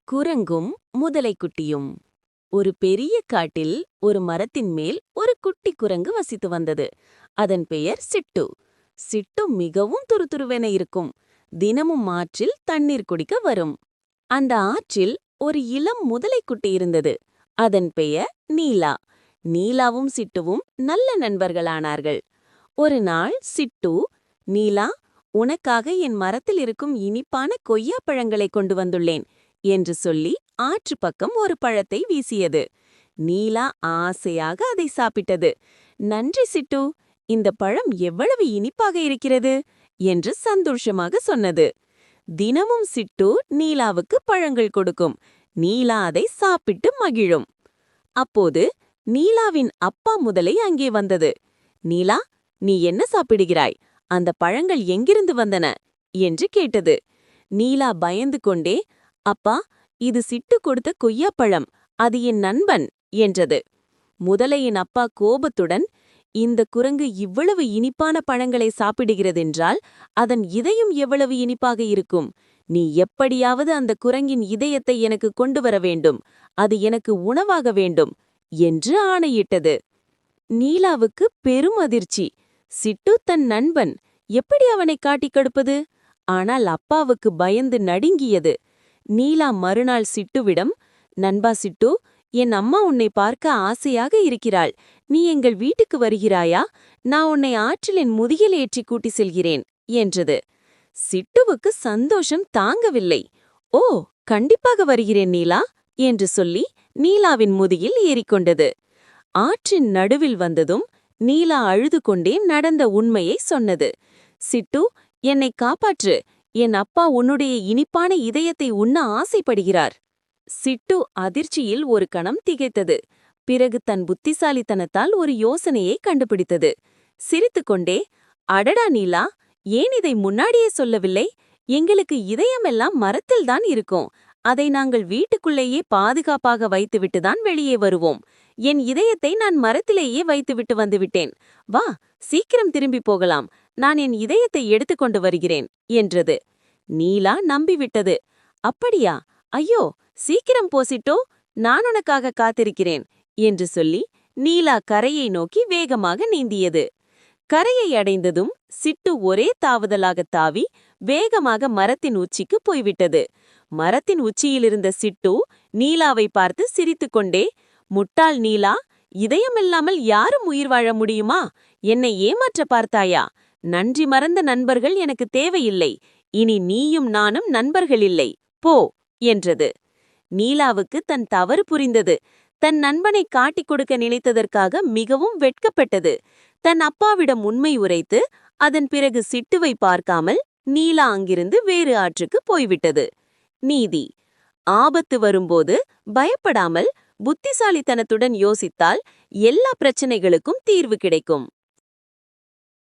குரங்கும் முதலைக்குட்டியும். ஒரு பெரிய காட்டில் ஒரு மரத்தின் மேல் ஒரு குட்டி குரங்கு வசித்து வந்தது. அதன் பெயர் சிட்டு. சிட்டு மிகவும் துருதுருவென இருக்கும். தினமும் ஆற்றில் தண்ணீர் குடிக்க வரும். அந்த ஆற்றில் ஒரு இளம் முதலைக்குட்டி இருந்தது. அதன் பெயர் நீலா. நீலாவும் சிட்டுவும் நல்ல நண்பர்களானார்கள். ஒரு நாள் சிட்டு, நீலா, உனக்காக என் மரத்தில் இருக்கும் இனிப்பான கொய்யாப்பழங்களை கொண்டு வந்துள்ளேன் என்று சொல்லி ஆற்று பக்கம் ஒரு பழத்தை வீசியது. நீலா ஆசையாக அதை சாப்பிட்டது. நன்றி சிட்டு, இந்த பழம் எவ்வளவு இனிப்பாக இருக்கிறது என்று சந்தோஷமாக சொன்னது. தினமும் சிட்டு நீலாவுக்கு பழங்கள் கொடுக்கும். நீலா அதை சாப்பிட்டு மகிழும். அப்போது நீலாவின் அப்பா முதலை அங்கே வந்தது. நீலா, நீ என்ன சாப்பிடுகிறாய்? அந்த பழங்கள் எங்கிருந்து வந்தன என்று கேட்டது. நீலா பயந்து கொண்டே, அப்பா, இது சிட்டு கொடுத்த கொய்யாப்பழம், அது என் நண்பன் என்றது. முதலையின் அப்பா கோபத்துடன், இந்த குரங்கு இவ்வளவு இனிப்பான பழங்களை சாப்பிடுகிறதென்றால் அதன் இதயம் எவ்வளவு இனிப்பாக இருக்கும். நீ எப்படியாவது அந்த குரங்கின் இதயத்தை எனக்கு கொண்டு வர வேண்டும், அது எனக்கு உணவாக வேண்டும் என்று ஆணையிட்டது. நீலாவுக்கு பெரும் அதிர்ச்சி. சிட்டு தன் நண்பன், எப்படி அவனை காட்டிக் கொடுப்பது? ஆனால் அப்பாவுக்கு பயந்து நடுங்கியது. நீலா மறுநாள் சிட்டுவிடம், நண்பா சிட்டு, என் அம்மா உன்னை பார்க்க ஆசையாக இருக்கிறாள். நீ எங்கள் வீட்டுக்கு வருகிறாயா? நான் உன்னை ஆற்றில் என் முதுகில் ஏற்றி கூட்டி செல்கிறேன் என்றது. சிட்டுவுக்கு சந்தோஷம் தாங்கவில்லை. ஓ, கண்டிப்பாக வருகிறேன் நீலா என்று சொல்லி நீலாவின் முதுகில் ஏறிக்கொண்டது. ஆற்றின் நடுவில் வந்ததும் நீலா அழுது கொண்டே நடந்த உண்மையை சொன்னது. சிட்டு, என்னை காப்பாற்று. என் அப்பா உன்னுடைய இனிப்பான இதயத்தை உண்ண ஆசைப்படுகிறார். சிட்டு அதிர்ச்சியில் ஒரு கணம் திகைத்தது. பிறகு தன் புத்திசாலித்தனத்தால் ஒரு யோசனையை கண்டுபிடித்தது. சிரித்துக்கொண்டே, அடடா நீலா, ஏன் இதை முன்னாடியே சொல்லவில்லை? எங்களுக்கு இதயமெல்லாம் மரத்தில்தான் இருக்கும். அதை நாங்கள் வீட்டுக்குள்ளேயே பாதுகாப்பாக வைத்துவிட்டுதான் வெளியே வருவோம். என் இதயத்தை நான் மரத்திலேயே வைத்துவிட்டு வந்துவிட்டேன். வா, சீக்கிரம் திரும்பி போகலாம். நான் என் இதயத்தை எடுத்துக்கொண்டு வருகிறேன் என்றது. நீலா நம்பிவிட்டது. அப்படியா? ஐயோ, சீக்கிரம் போசிட்டோ, நான் உனக்காக காத்திருக்கிறேன் என்று சொல்லி நீலா கரையை நோக்கி வேகமாக நீந்தியது. கரையை அடைந்ததும் சிட்டு ஒரே தாவுதலாகத் தாவி வேகமாக மரத்தின் உச்சிக்கு போய்விட்டது. மரத்தின் உச்சியிலிருந்த சிட்டு நீலாவை பார்த்து சிரித்துக்கொண்டே, முட்டாள் நீலா, இதயமில்லாமல் யாரும் உயிர் வாழ முடியுமா? என்னை ஏமாற்ற பார்த்தாயா? நன்றி மறந்த நண்பர்கள் எனக்கு தேவையில்லை. இனி நீயும் நானும் நண்பர்களில்லை, போ என்றது. நீலாவுக்கு தன் தவறு புரிந்தது. தன் நண்பனை காட்டிக் கொடுக்க நினைத்ததற்காக மிகவும் வெட்கப்பட்டது. தன் அப்பாவிடம் உண்மை உரைத்து அதன் பிறகு சிட்டுவை பார்க்காமல் நீலா அங்கிருந்து வேறு ஆற்றுக்கு போய்விட்டது. நீதி: ஆபத்து வரும்போது பயப்படாமல் புத்திசாலித்தனத்துடன் யோசித்தால் எல்லா பிரச்சனைகளுக்கும் தீர்வு கிடைக்கும்.